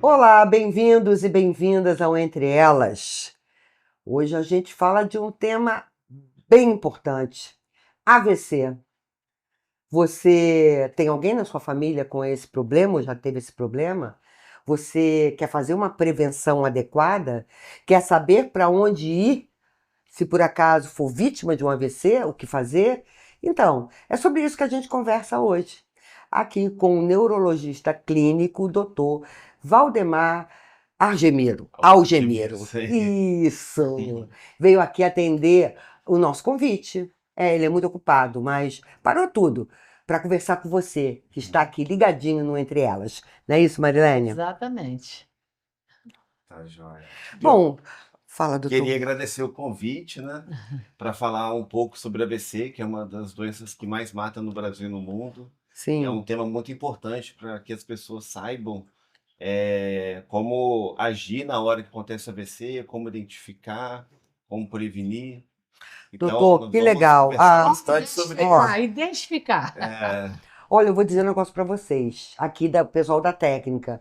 Olá, bem-vindos e bem-vindas ao Entre Elas. Hoje a gente fala de um tema bem importante: AVC. Você tem alguém na sua família com esse problema ou já teve esse problema? Você quer fazer uma prevenção adequada? Quer saber para onde ir se por acaso for vítima de um AVC, o que fazer? Então, é sobre isso que a gente conversa hoje, aqui com o neurologista clínico, o doutor Valdemar Algemiro. Sim. Isso! Veio aqui atender o nosso convite. Ele é muito ocupado, mas parou tudo para conversar com você, que está aqui ligadinho no Entre Elas. Não é isso, Marilênia? Exatamente. Tá joia. Eu Bom, fala, doutor. queria agradecer o convite, né, para falar um pouco sobre AVC, que é uma das doenças que mais mata no Brasil e no mundo. E é Sim. um tema muito importante para que as pessoas saibam como agir na hora que acontece o AVC, como identificar, como prevenir. Então, Doutor, nós que vamos legal. conversar bastante sobre Ó, isso. Identificar. É, olha, eu vou dizer um negócio para vocês, aqui da pessoal da técnica.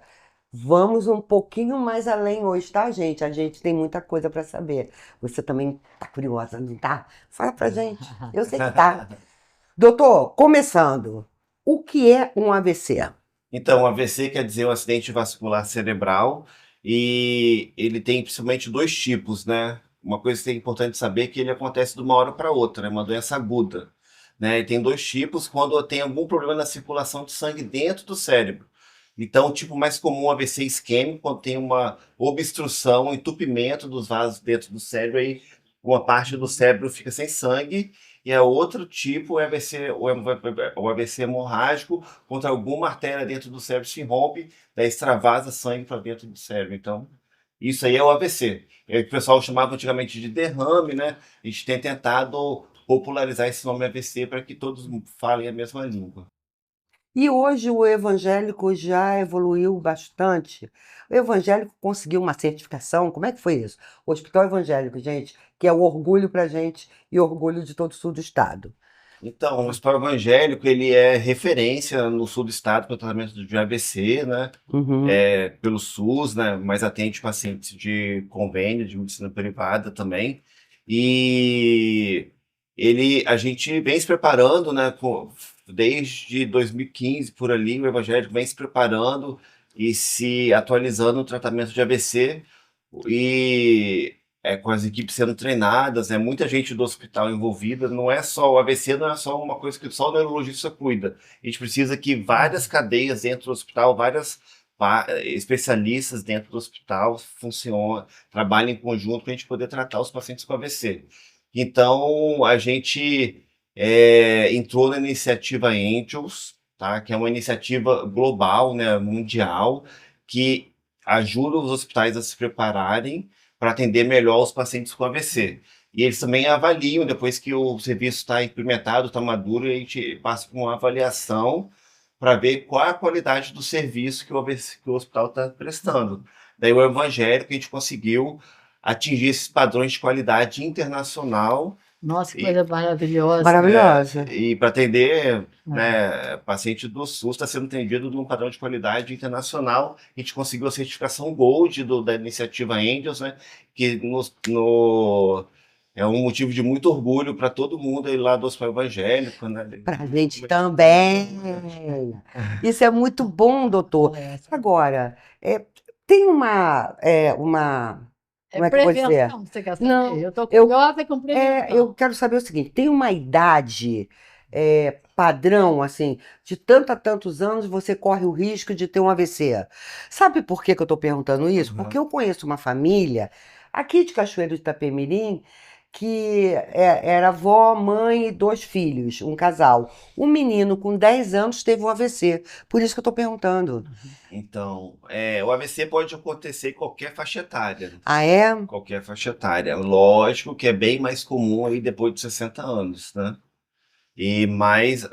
Vamos um pouquinho mais além hoje, tá, gente? A gente tem muita coisa para saber. Você também tá curiosa, não tá? Fala pra gente. Eu sei que tá. Doutor, começando. O que é um AVC? Então, AVC quer dizer um acidente vascular cerebral e ele tem principalmente dois tipos, né? Uma coisa que é importante saber é que ele acontece de uma hora para outra, é uma doença aguda, né? E tem dois tipos quando tem algum problema na circulação de sangue dentro do cérebro. Então, o tipo mais comum é o AVC isquêmico, quando tem uma obstrução, um entupimento dos vasos dentro do cérebro, aí uma parte do cérebro fica sem sangue, e a outro tipo é o AVC hemorrágico, contra alguma artéria dentro do cérebro se rompe, daí extravasa sangue para dentro do cérebro. Então, isso aí é o AVC. É o que o pessoal chamava antigamente de derrame, né? A gente tem tentado popularizar esse nome AVC para que todos falem a mesma língua. E hoje o evangélico já evoluiu bastante. O evangélico conseguiu uma certificação. Como é que foi isso? O Hospital Evangélico, gente, que é o orgulho pra gente e orgulho de todo o sul do estado. Então, o hospital evangélico, ele é referência no sul do estado para o tratamento de AVC, né? Uhum. Pelo SUS, né? Mas atende pacientes de convênio, de medicina privada também. E a gente vem se preparando, né? Desde 2015 por ali, o evangélico vem se preparando e se atualizando no tratamento de AVC e com as equipes sendo treinadas, muita gente do hospital envolvida. Não é só o AVC, não é só uma coisa que só o neurologista cuida. A gente precisa que várias cadeias dentro do hospital, especialistas dentro do hospital funcionem, trabalhem em conjunto para a gente poder tratar os pacientes com AVC. Então, a gente entrou na iniciativa Angels, tá? Que é uma iniciativa global, né, mundial, que ajuda os hospitais a se prepararem para atender melhor os pacientes com AVC. E eles também avaliam, depois que o serviço está implementado, está maduro, a gente passa por uma avaliação para ver qual é a qualidade do serviço que que o hospital está prestando. Daí o evangélico, a gente conseguiu atingir esses padrões de qualidade internacional Nossa, que e, coisa maravilhosa. Maravilhosa. e para atender, né, paciente do SUS está sendo atendido num padrão de qualidade internacional. A gente conseguiu a certificação Gold da iniciativa Angels, né, que é um motivo de muito orgulho para todo mundo aí lá do Hospital Evangélico, né? Pra gente também. Isso é muito bom, doutor. É, Agora, tem é como é que eu vou dizer? prevenção, você quer saber? Não, Eu tô eu, curiosa com eu prevenção. quero saber o seguinte: tem uma idade padrão, assim, de tanto a tantos anos você corre o risco de ter um AVC. Sabe por que que eu estou perguntando isso? Porque Uhum. eu conheço uma família aqui de Cachoeiro de Itapemirim que era avó, mãe e dois filhos, um casal. Um menino com 10 anos teve um AVC. Por isso que eu estou perguntando. Então, o AVC pode acontecer em qualquer faixa etária. Ah, é? Qualquer faixa etária. Lógico que é bem mais comum aí depois de 60 anos, né? Mas,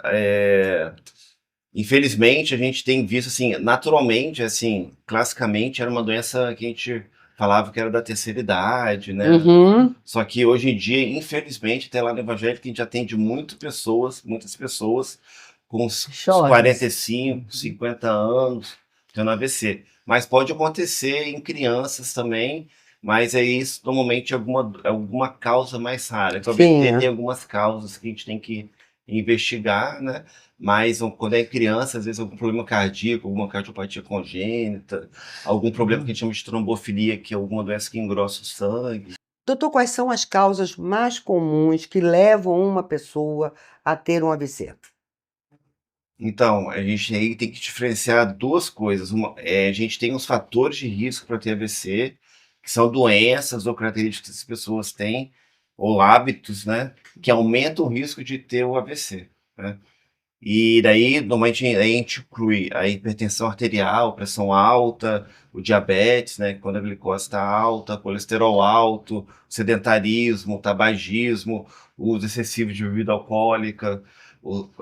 infelizmente, a gente tem visto, assim, naturalmente, assim, classicamente, era uma doença que a gente falava que era da terceira idade, né? Uhum. Só que hoje em dia, infelizmente, até lá no Evangélico, a gente atende muitas pessoas com uns Jovens. 45, 50 anos, tendo AVC. Mas pode acontecer em crianças também, mas é isso normalmente alguma causa mais rara. Então, o Sim, AVC tem algumas causas que a gente tem que investigar, né? Mas quando é criança, às vezes algum problema cardíaco, alguma cardiopatia congênita, algum problema que a gente chama de trombofilia, que é alguma doença que engrossa o sangue. Doutor, quais são as causas mais comuns que levam uma pessoa a ter um AVC? Então, a gente aí tem que diferenciar duas coisas. A gente tem os fatores de risco para ter AVC, que são doenças ou características que as pessoas têm, ou hábitos, né, que aumentam o risco de ter o AVC, né? E daí, normalmente, a gente inclui a hipertensão arterial, pressão alta, o diabetes, né, quando a glicose está alta, colesterol alto, sedentarismo, tabagismo, uso excessivo de bebida alcoólica,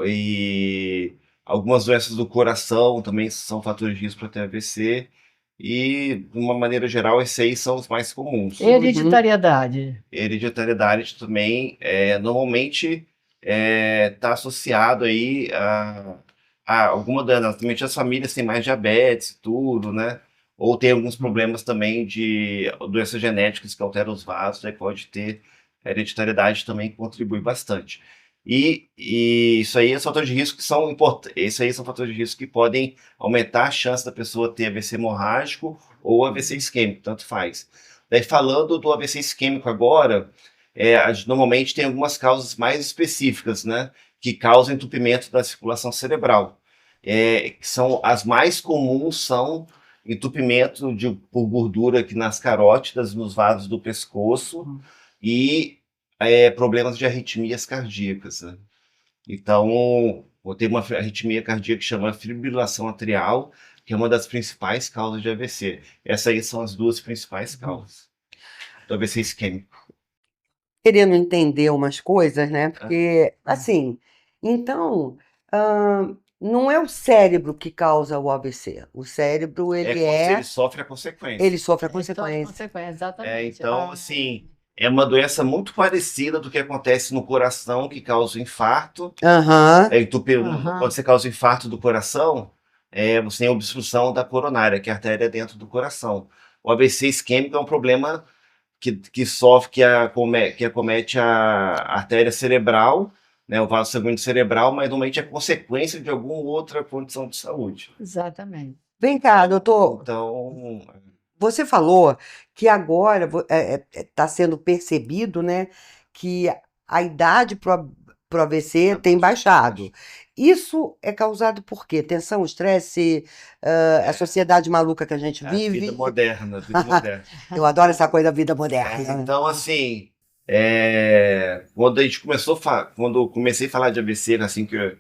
e algumas doenças do coração também são fatores de risco para ter AVC. E, de uma maneira geral, esses aí são os mais comuns. Hereditariedade. Hereditariedade também, normalmente está associado aí a alguma doença. Normalmente as famílias têm mais diabetes e tudo, né? Ou tem alguns problemas também de doenças genéticas que alteram os vasos, aí pode ter hereditariedade também que contribui bastante. E isso aí são fatores de risco que são importantes. Isso aí são fatores de risco que podem aumentar a chance da pessoa ter AVC hemorrágico ou AVC isquêmico, tanto faz. Daí, falando do AVC isquêmico agora, normalmente tem algumas causas mais específicas, né, que causam entupimento da circulação cerebral. Que são as mais comuns são entupimento por gordura aqui nas carótidas, nos vasos do pescoço e problemas de arritmias cardíacas, né? Então, vou ter uma arritmia cardíaca que chama fibrilação atrial, que é uma das principais causas de AVC. Essas aí são as duas principais causas do AVC isquêmico. Querendo entender umas coisas, né? Porque, assim, então, não é o cérebro que causa o AVC. O cérebro, Ele sofre a consequência. ele sofre a Então, consequência. consequência, exatamente. Então, assim, é uma doença muito parecida do que acontece no coração, que causa o infarto. Aham. Quando você causa o infarto do coração, você tem obstrução da coronária, que é a artéria dentro do coração. O AVC isquêmico é um problema que acomete a artéria cerebral, né, o vaso sanguíneo cerebral, mas normalmente é consequência de alguma outra condição de saúde. Exatamente. Vem cá, doutor. Então, Você falou que agora está sendo percebido, né, que a idade para o AVC tem baixado. Isso é causado por quê? Tensão, estresse, a sociedade maluca que a gente a vive. vida moderna, vida moderna. Eu adoro essa coisa da vida moderna. Então, assim, quando a gente quando eu comecei a falar de AVC, assim que eu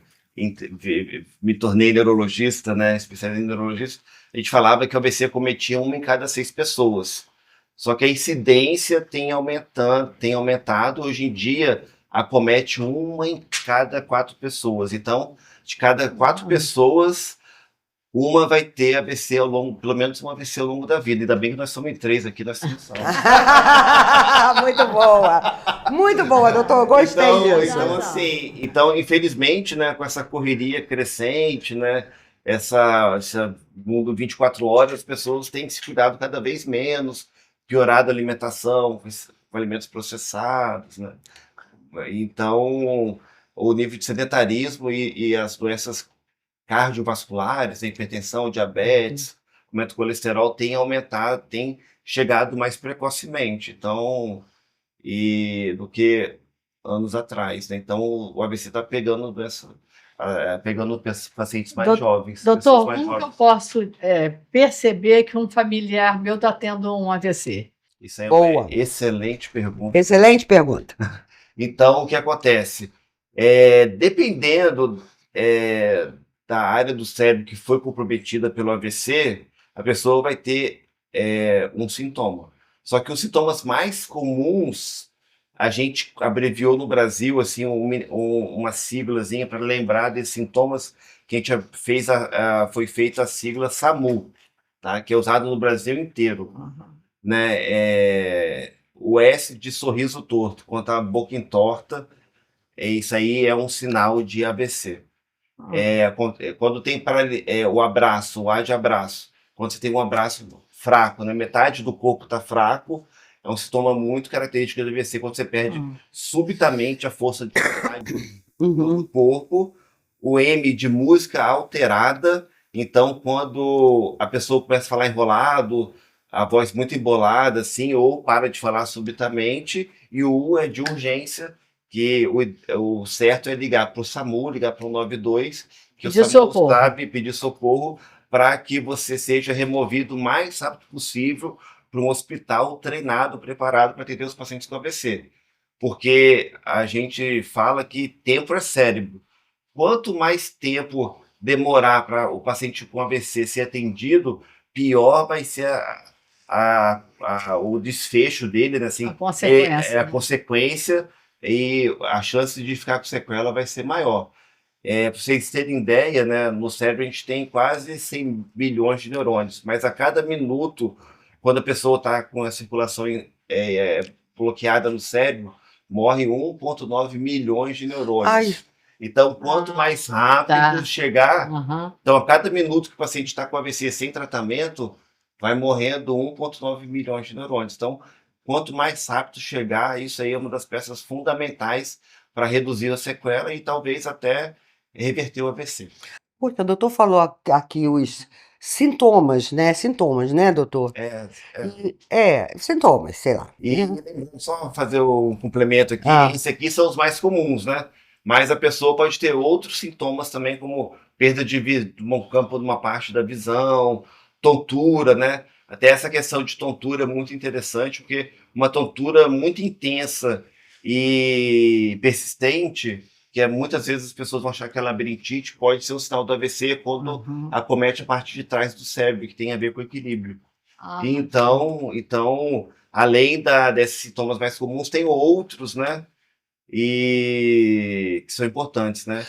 me tornei neurologista, né, especialista em neurologista, a gente falava que o AVC cometia 1 em cada 6 pessoas. Só que a incidência tem aumentado. Hoje em dia, acomete 1 em cada 4 pessoas. Então, de cada 4 pessoas, uma vai ter AVC pelo menos um AVC ao longo da vida. Ainda bem que nós somos em 3 aqui na sessão. Muito boa, doutor. Gostei disso. Então, assim, infelizmente, né, com essa correria crescente, né, esse mundo 24 horas, as pessoas têm se cuidado cada vez menos, piorado a alimentação com alimentos processados, né? Então, o nível de sedentarismo e as doenças cardiovasculares, a hipertensão, diabetes, aumento do colesterol tem aumentado, tem chegado mais precocemente, então, do que anos atrás, né? Então, o AVC está pegando pacientes mais jovens. Doutor, mais como que eu jovens. posso perceber que um familiar meu está tendo um AVC? Isso é Boa. uma excelente pergunta. Excelente pergunta. Então, o que acontece? Dependendo da área do cérebro que foi comprometida pelo AVC, a pessoa vai ter um sintoma. Só que os sintomas mais comuns, a gente abreviou no Brasil assim, uma siglazinha para lembrar desses sintomas que a gente fez, foi feita a sigla SAMU, tá? Que é usado no Brasil inteiro. Né? O S de sorriso torto, quando a boca entorta, isso aí é um sinal de AVC. Quando tem o abraço, o A de abraço, quando você tem um abraço fraco, né? Metade do corpo está fraco, é um sintoma muito característico do AVC, quando você perde subitamente a força de vontade Uhum. do corpo, o M de música alterada. Então, quando a pessoa começa a falar enrolado, a voz muito embolada, assim, ou para de falar subitamente, e o U é de urgência, que o certo é ligar para o SAMU, ligar para o 192, que o De SAMU socorro. sabe pedir socorro para que você seja removido o mais rápido possível para um hospital treinado, preparado para atender os pacientes com AVC. Porque a gente fala que tempo é cérebro. Quanto mais tempo demorar para o paciente com AVC ser atendido, pior vai ser o desfecho dele, né? A Assim, é consequência, a né? consequência e a chance de ficar com sequela vai ser maior. Para vocês terem ideia, né, no cérebro a gente tem quase 100 bilhões de neurônios, mas a cada minuto, quando a pessoa está com a circulação bloqueada no cérebro, morrem 1,9 milhões de Ai, neurônios. Então, quanto mais rápido Tá. chegar, Aham. então a cada minuto que o paciente está com AVC sem tratamento, vai morrendo 1,9 milhões de neurônios. Então, quanto mais rápido chegar, isso aí é uma das peças fundamentais para reduzir a sequela e talvez até reverter o AVC. poxa, o doutor falou aqui os sintomas, né, doutor? É, é. Sintomas, sei lá. E só fazer um complemento aqui, Ah, esse aqui são os mais comuns, né? Mas a pessoa pode ter outros sintomas também, como perda de um campo de uma parte da visão, tontura, né? Até essa questão de tontura é muito interessante, porque uma tontura muito intensa e persistente, que é muitas vezes as pessoas vão achar que é labirintite, pode ser um sinal do AVC quando Uhum. acomete a parte de trás do cérebro, que tem a ver com equilíbrio. Ah, Então, além desses sintomas mais comuns, tem outros, né? E que são importantes, né?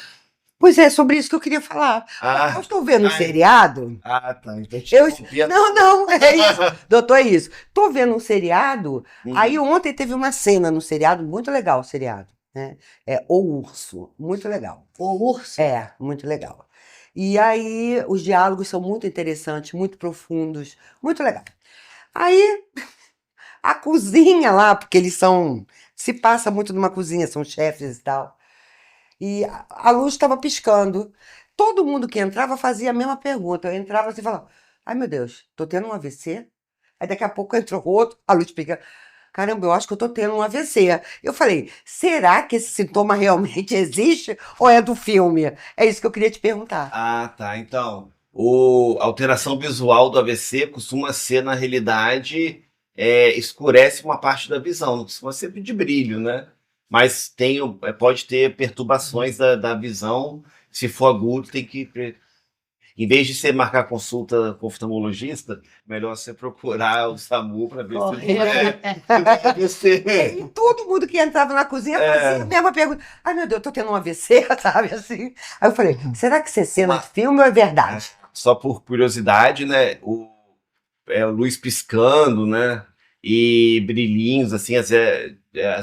pois é, sobre isso que eu queria falar. Eu Ah, estou vendo um ai, seriado. tá. Então te Eu, interrompi. não, não, é isso. Doutor, é isso. Tô vendo um seriado. Aí Uhum. ontem teve uma cena no seriado, muito legal o seriado, né? É O Urso, muito legal. o urso. É, muito legal. E aí os diálogos são muito interessantes, muito profundos, muito legal. Aí a cozinha lá, porque eles são, se passa muito numa cozinha, são chefes e tal. E a luz estava piscando. Todo mundo que entrava fazia a mesma pergunta. Eu entrava assim e falava: Ai meu Deus, tô tendo um AVC? Aí daqui a pouco entrou outro, a luz piscando. Caramba, eu acho que eu tô tendo um AVC. Eu falei: será que esse sintoma realmente existe ou é do filme? É isso que eu queria te perguntar. Ah, tá. Então, a alteração visual do AVC costuma ser, na realidade, escurece uma parte da visão, não costuma ser de brilho, né? Mas pode ter perturbações da visão. Se for agudo, tem que. Em vez de você marcar consulta com o oftalmologista, melhor você procurar o SAMU para ver se não Correto. se não é E AVC. todo mundo que entrava na cozinha fazia a É, mesma pergunta. Ai meu Deus, eu tô tendo um AVC, sabe assim? Aí eu falei: será que isso é cena de uma- filme ou é verdade? só por curiosidade, né? Luz piscando, né? E brilhinhos, assim, às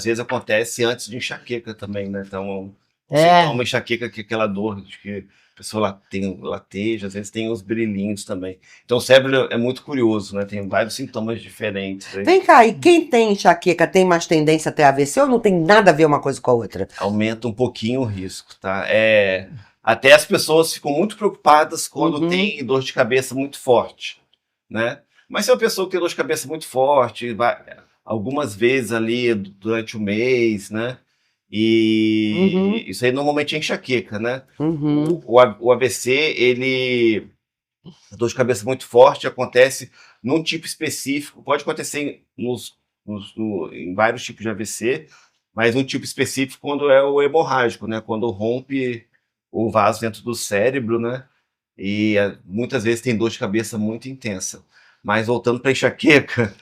vezes acontece antes de enxaqueca também, né? Então, o É. sintoma enxaqueca, que é aquela dor de que a pessoa tem lateja, às vezes tem os brilhinhos também. Então, o cérebro é muito curioso, né? Tem vários sintomas diferentes aí. Vem cá, e quem tem enxaqueca tem mais tendência a ter AVC ou não tem nada a ver uma coisa com a outra? Aumenta um pouquinho o risco, tá? Até as pessoas ficam muito preocupadas quando Uhum, tem dor de cabeça muito forte, né? Mas se é uma pessoa que tem dor de cabeça muito forte, algumas vezes ali durante o mês, né? E uhum, isso aí normalmente é enxaqueca, né? uhum. O AVC, a dor de cabeça muito forte acontece num tipo específico, pode acontecer em vários tipos de AVC, mas um tipo específico quando é o hemorrágico, né? Quando rompe o vaso dentro do cérebro, né? E muitas vezes tem dor de cabeça muito intensa. Mas voltando para enxaqueca,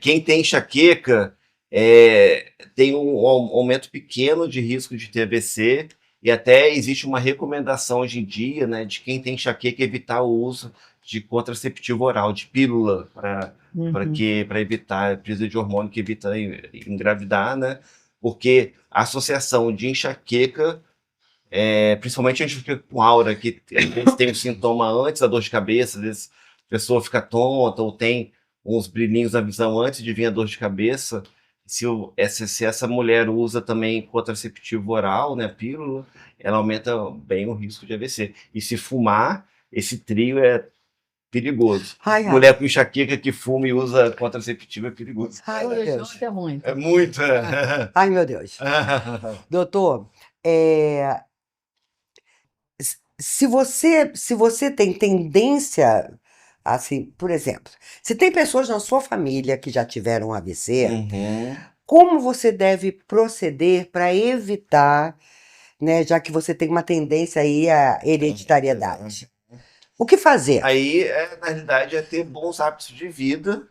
quem tem enxaqueca tem um aumento pequeno de risco de ter AVC e até existe uma recomendação hoje em dia, né, de quem tem enxaqueca evitar o uso de contraceptivo oral, de pílula, Uhum. para evitar a precisa de hormônio que evita engravidar, né? Porque a associação de enxaqueca Principalmente a gente fica com aura, que às vezes tem um sintoma antes da dor de cabeça, às vezes a pessoa fica tonta ou tem uns brilhinhos na visão antes de vir a dor de cabeça. Se essa mulher usa também contraceptivo oral, né, pílula, ela aumenta bem o risco de AVC. E se fumar, esse trio é perigoso. Ai, ai. Mulher com enxaqueca que fuma e usa contraceptivo é perigoso. Ai, meu Tudo Deus. junto é muito. É muito. Ai, meu Deus. Doutor, é, se você tem tendência, assim, por exemplo, se tem pessoas na sua família que já tiveram AVC, Uhum. como você deve proceder para evitar, né, já que você tem uma tendência aí à hereditariedade? O que fazer? Aí, na realidade, é ter bons hábitos de vida,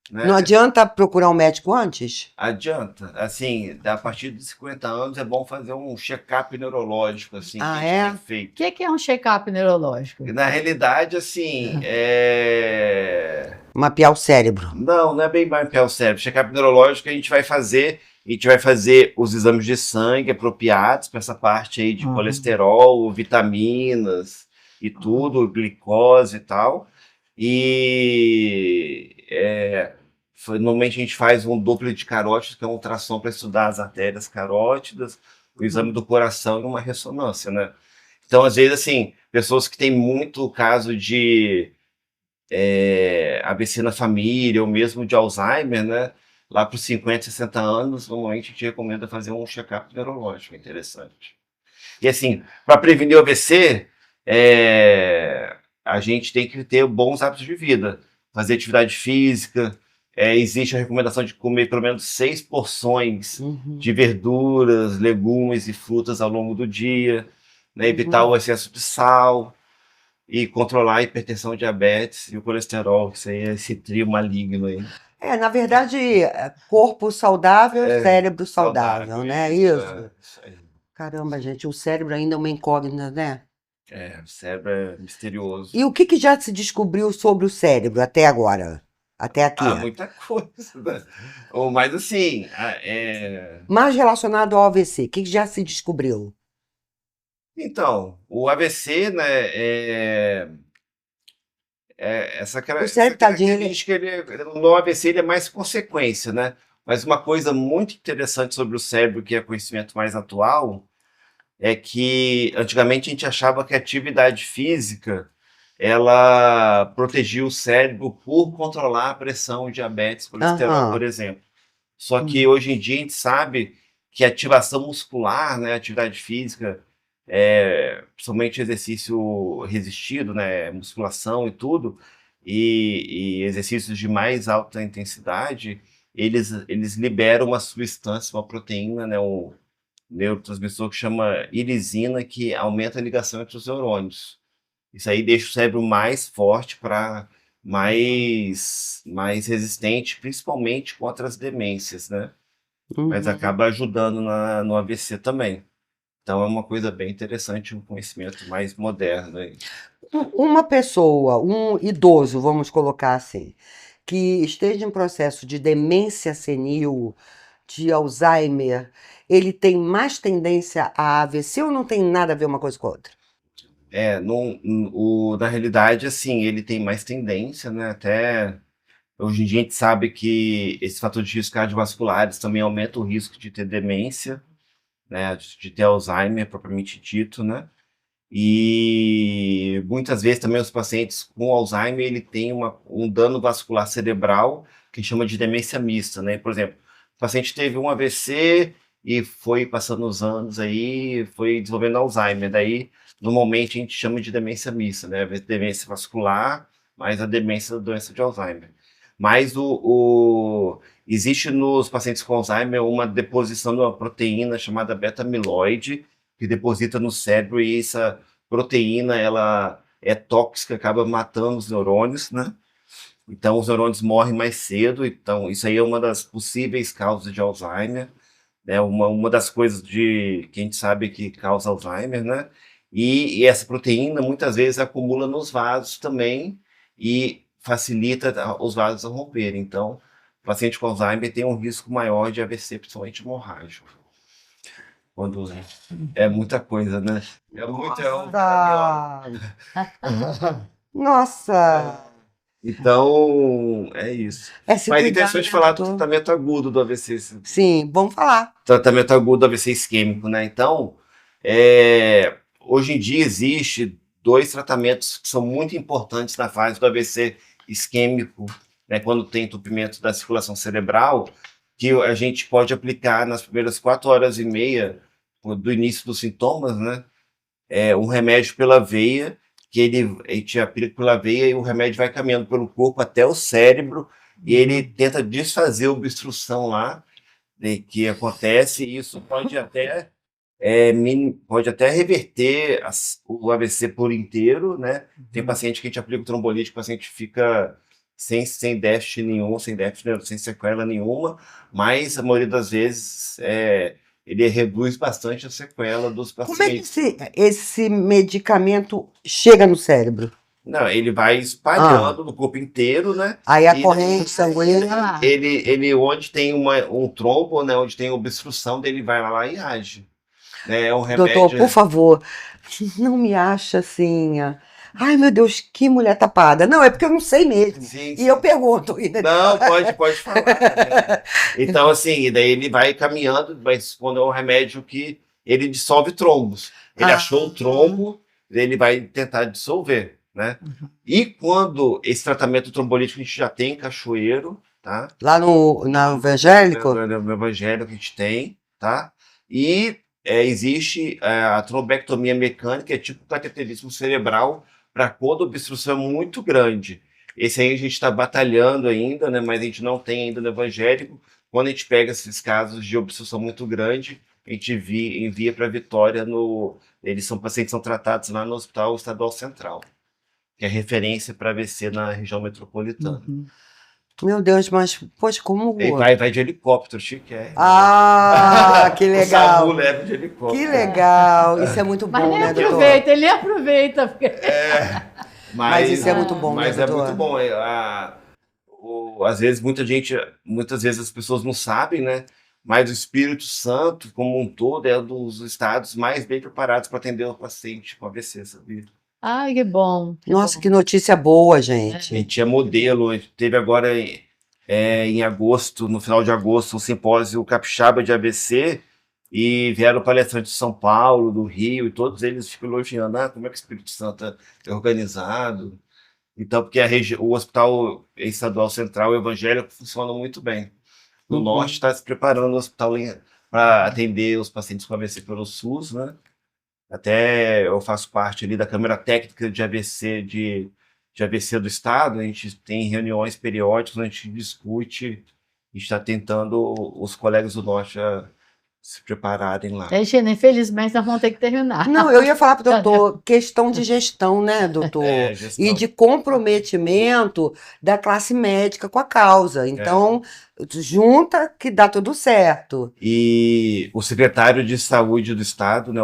né? Não adianta procurar um médico antes? Adianta. Assim, a partir de 50 anos é bom fazer um check-up neurológico, assim, que Ah, a gente é? tem feito. O que é um check-up neurológico? E, na realidade, assim, Mapear o cérebro. não é bem mapear o cérebro. Check-up neurológico a gente vai fazer os exames de sangue apropriados para essa parte aí de Uhum. colesterol, vitaminas e tudo, glicose e tal. E normalmente a gente faz um Doppler de carótidas, que é um ultrassom para estudar as artérias carótidas, o exame do coração e uma ressonância, né? Então, às vezes, assim, pessoas que têm muito caso de AVC na família, ou mesmo de Alzheimer, né? Lá para os 50, 60 anos, normalmente a gente recomenda fazer um check-up neurológico, interessante. E assim, para prevenir o AVC, a gente tem que ter bons hábitos de vida, fazer atividade física. Existe a recomendação de comer pelo menos 6 porções Uhum. de verduras, legumes e frutas ao longo do dia, né? Evitar o excesso de sal e controlar a hipertensão, diabetes e o colesterol, que isso aí é esse trio maligno aí. Na verdade, corpo saudável, cérebro saudável, né? Isso. Isso aí. Caramba, gente, o cérebro ainda é uma incógnita, né? O cérebro é misterioso. E o que já se descobriu sobre o cérebro até agora? Até aqui? Muita coisa, né? Mas assim, Mais relacionado ao AVC, o que já se descobriu? então, o AVC, né, O essa cérebro, tadinho, característica, no AVC ele é mais consequência, né? Mas uma coisa muito interessante sobre o cérebro, que é conhecimento mais atual, é que antigamente a gente achava que a atividade física ela protegia o cérebro por controlar a pressão, diabetes, colesterol, por aham, exemplo. Só que hoje em dia a gente sabe que a ativação muscular, né, atividade física, principalmente exercício resistido, né, musculação e tudo, e exercícios de mais alta intensidade, eles liberam uma substância, uma proteína, né, um neurotransmissor que chama irisina, que aumenta a ligação entre os neurônios. Isso aí deixa o cérebro mais forte para mais resistente, principalmente contra as demências, né? Mas uhum. acaba ajudando no AVC também. Então é uma coisa bem interessante, um conhecimento mais moderno aí. Uma pessoa, um idoso, vamos colocar assim, que esteja em processo de demência senil, de Alzheimer, ele tem mais tendência a AVC ou não tem nada a ver uma coisa com a outra? Na realidade, assim, ele tem mais tendência, né? Até hoje em dia a gente sabe que esses fatores de risco cardiovasculares também aumentam o risco de ter demência, né? De ter Alzheimer, propriamente dito, né? E muitas vezes também os pacientes com Alzheimer ele tem um dano vascular cerebral que chama de demência mista, né? Por exemplo, o paciente teve um AVC e foi passando os anos aí, foi desenvolvendo Alzheimer. Daí, normalmente a gente chama de demência mista, né? Demência vascular, mais a demência da doença de Alzheimer. Mas existe nos pacientes com Alzheimer uma deposição de uma proteína chamada beta-amiloide, que deposita no cérebro e essa proteína ela é tóxica, acaba matando os neurônios, né? Então os neurônios morrem mais cedo, então isso aí é uma das possíveis causas de Alzheimer, né? Uma das coisas que a gente sabe que causa Alzheimer, né? E essa proteína muitas vezes acumula nos vasos também e facilita os vasos a romperem. Então, o paciente com Alzheimer tem um risco maior de AVC, principalmente hemorrágico. Quando é muita coisa, né? É muito, é um Nossa! Então, é isso. É se Mas é cuidar, interessante né, falar do doutor? tratamento agudo do AVC. Sim, vamos falar. Tratamento agudo do AVC isquêmico, né? Então, hoje em dia existe dois tratamentos que são muito importantes na fase do AVC isquêmico, né? Quando tem entupimento da circulação cerebral, que a gente pode aplicar nas primeiras 4 horas e meia do início dos sintomas, né? Um remédio pela veia, que ele te aplica pela veia e o remédio vai caminhando pelo corpo até o cérebro e ele tenta desfazer a obstrução lá, né, que acontece, e isso pode até reverter o AVC por inteiro, né? Tem paciente que a gente aplica o trombolítico, o paciente fica sem déficit nenhum, sem déficit, né, sem sequela nenhuma, mas a maioria das vezes ele reduz bastante a sequela dos Como é que pacientes. esse medicamento chega no cérebro? Não, ele vai espalhando no corpo inteiro, né? Aí a E corrente sanguínea. ele onde tem um trombo, né? Onde tem obstrução, dele vai lá e age. Né? É um Doutor, remédio. por favor, não me acha assim. Ai, meu Deus, que mulher tapada. Não, é porque eu não sei mesmo. Sim, E eu pergunto. não, pode falar. Né? Então, assim, e daí ele vai caminhando, mas quando é um remédio que ele dissolve trombos. Ele achou o trombo, ele vai tentar dissolver, né? E quando esse tratamento trombolítico a gente já tem em Cachoeiro, tá? Lá no evangélico? No evangélico que a gente tem, tá? E existe a trombectomia mecânica, é tipo cateterismo cerebral, para quando a obstrução é muito grande. Esse aí a gente está batalhando ainda, né? Mas a gente não tem ainda no evangélico. Quando a gente pega esses casos de obstrução muito grande, a gente envia para Vitória. Eles são pacientes que são tratados lá no Hospital Estadual Central, que é referência para AVC na região metropolitana. Meu Deus, mas, poxa, como. Ele vai de helicóptero, chique. Ah, que O legal. SAMU leva de helicóptero. Que legal. Isso é muito Mas bom, nem né, doutor? aproveita, ele aproveita. Porque... Mas isso é muito bom, né, Mas é doutor? muito bom. Às vezes, muitas vezes as pessoas não sabem, né? Mas o Espírito Santo, como um todo, é um dos estados mais bem preparados para atender o paciente com AVC, sabia? Ai, que bom. Nossa, que notícia boa, A gente. gente tinha modelo, a gente teve agora em agosto, no final de agosto, um simpósio capixaba de AVC, e vieram palestrantes de São Paulo, do Rio, e todos eles ficam elogiando, como é que o Espírito Santo é organizado. Então, porque o Hospital Estadual Central e Evangélico funcionam muito bem. No Norte está se preparando o hospital para atender os pacientes com AVC pelo SUS, né? Até eu faço parte ali da Câmara Técnica de AVC de AVC do Estado. A gente tem reuniões periódicas, a gente discute e está tentando os colegas do Norte a se prepararem lá. Regina, infelizmente nós vamos ter que terminar. Não, eu ia falar para o doutor, questão de gestão, né, doutor? Gestão. E de comprometimento da classe médica com a causa. Então, junta que dá tudo certo. E o secretário de Saúde do Estado, né,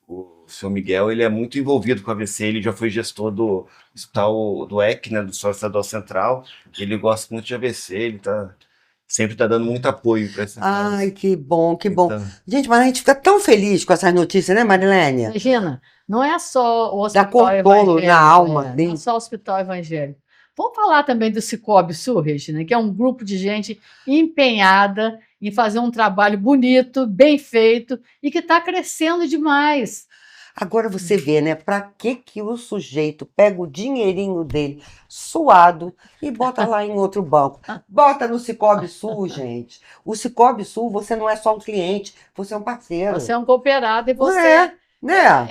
o senhor Miguel, ele é muito envolvido com a AVC, ele já foi gestor do hospital do EC, né, do Hospital Estadual Central, ele gosta muito de AVC, ele sempre está dando muito apoio para essa causa. Ai, que bom, que bom. Então, Gente, mas a gente fica tão feliz com essas notícias, né, Marilene? Regina, não é só o Dá hospital consolo evangélico, na alma. não é só o hospital evangélico. Vamos falar também do Cicobi Sul, Regina, que é um grupo de gente empenhada em fazer um trabalho bonito, bem feito e que está crescendo demais. Agora você vê, né? Pra que o sujeito pega o dinheirinho dele suado e bota lá em outro banco? Bota no Cicobi Sul, gente. O Cicobi Sul, você não é só um cliente, você é um parceiro. Você é um cooperado e você... É, né?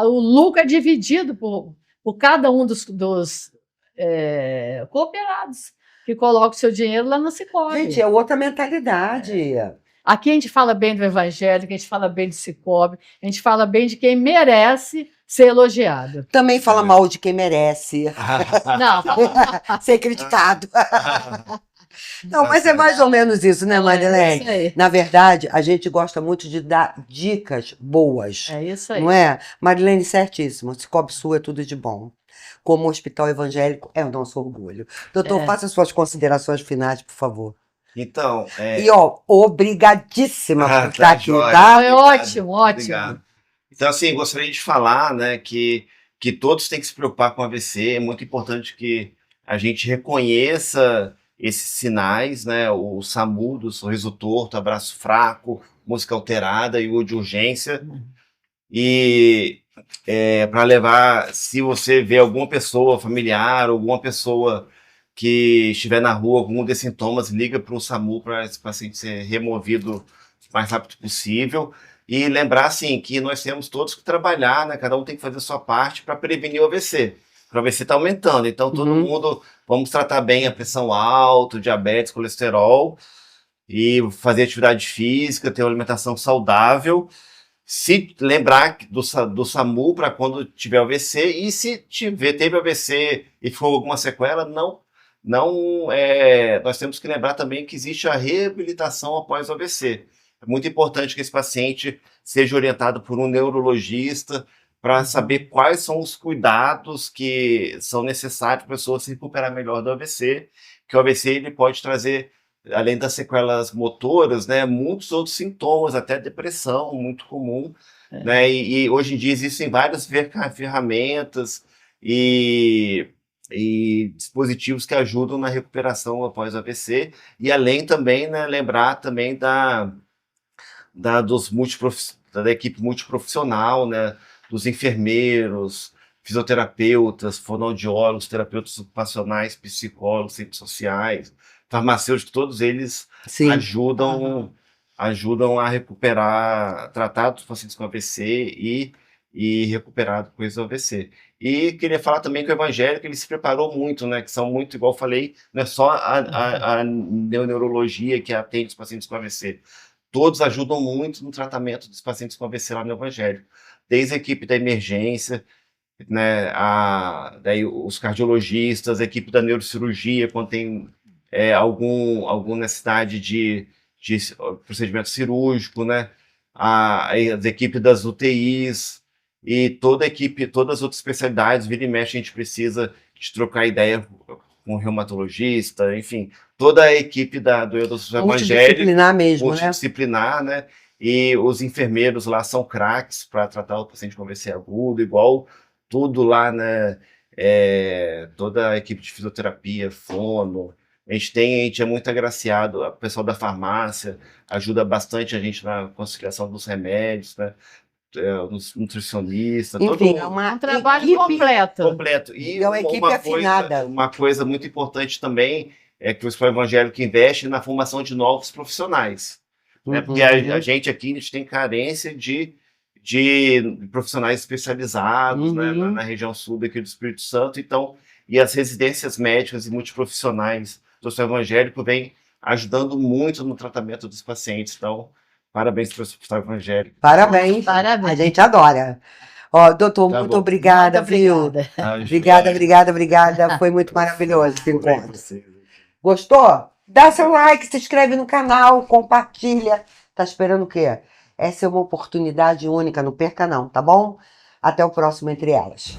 O lucro é dividido por cada um dos cooperados que colocam o seu dinheiro lá no Cicobi. Gente, é outra mentalidade. Aqui a gente fala bem do evangélico, a gente fala bem do Cicobi, a gente fala bem de quem merece ser elogiado. Também fala mal de quem merece Não, ser criticado. Não, mas é mais ou menos isso, né, Marilene? isso aí. Na verdade, a gente gosta muito de dar dicas boas. É isso aí. Não é? Marilene, certíssimo. Cicobi Sul é tudo de bom. Como o Hospital Evangélico é o nosso orgulho. Doutor, faça suas considerações finais, por favor. Então, E, ó, obrigadíssima por estar aqui, joia. tá? Foi ótimo, ótimo. Obrigado. Então, assim, gostaria de falar, né, que todos têm que se preocupar com AVC. É muito importante que a gente reconheça esses sinais, né, o SAMU do sorriso torto, abraço fraco, música alterada e o de urgência. E para levar, se você vê alguma pessoa familiar, alguma pessoa que estiver na rua com algum desses sintomas, liga para o SAMU para esse paciente ser removido o mais rápido possível. E lembrar, assim, que nós temos todos que trabalhar, né? Cada um tem que fazer a sua parte para prevenir o AVC. O AVC está aumentando, então todo Uhum. mundo, vamos tratar bem a pressão alta, diabetes, colesterol, e fazer atividade física, ter uma alimentação saudável. Se lembrar do SAMU para quando tiver AVC, e se teve AVC e for alguma sequela, nós temos que lembrar também que existe a reabilitação após o AVC. É muito importante que esse paciente seja orientado por um neurologista para saber quais são os cuidados que são necessários para a pessoa se recuperar melhor do AVC, que o AVC ele pode trazer, além das sequelas motoras, né, muitos outros sintomas, até depressão, muito comum, né, e hoje em dia existem várias ferramentas e dispositivos que ajudam na recuperação após AVC, e além também, né, lembrar também da equipe multiprofissional, né, dos enfermeiros, fisioterapeutas, fonoaudiólogos, terapeutas ocupacionais, psicólogos, cientistas sociais, farmacêuticos, todos eles Sim. ajudam a recuperar, tratar os pacientes com AVC e recuperar depois do AVC. E queria falar também que o evangélico ele se preparou muito, né? Que são muito, igual eu falei, não é só a neurologia que atende os pacientes com AVC. Todos ajudam muito no tratamento dos pacientes com AVC lá no evangélico. Desde a equipe da emergência, né? Daí os cardiologistas, a equipe da neurocirurgia, quando tem alguma necessidade de procedimento cirúrgico, né? As equipes das UTIs e toda a equipe, todas as outras especialidades, vira e mexe, a gente precisa de trocar ideia com o reumatologista, enfim, toda a equipe do evangélico, Multidisciplinar mesmo, né? multidisciplinar, né? E os enfermeiros lá são craques para tratar o paciente com AVC agudo, igual tudo lá, né? Toda a equipe de fisioterapia, fono. A gente é muito agraciado, o pessoal da farmácia ajuda bastante a gente na conciliação dos remédios, né? Os nutricionistas, todo Enfim, mundo. é uma Um trabalho equipe completo. Completo. E É uma equipe afinada. uma coisa muito importante também é que o Hospital Evangélico investe na formação de novos profissionais. Né? Porque a gente aqui a gente tem carência de profissionais especializados, né, na região sul aqui do Espírito Santo. Então, e as residências médicas e multiprofissionais do Hospital Evangélico vêm ajudando muito no tratamento dos pacientes. Então, parabéns para o Hospital Evangélico. Parabéns. Parabéns. A gente adora. Ó, doutor, Tá muito bom. obrigada, Muito viu? obrigada. Obrigada. Foi muito maravilhoso esse encontro. Gostou? Dá seu like, se inscreve no canal, compartilha. Tá esperando o quê? Essa é uma oportunidade única, não perca não, tá bom? Até o próximo Entre Elas.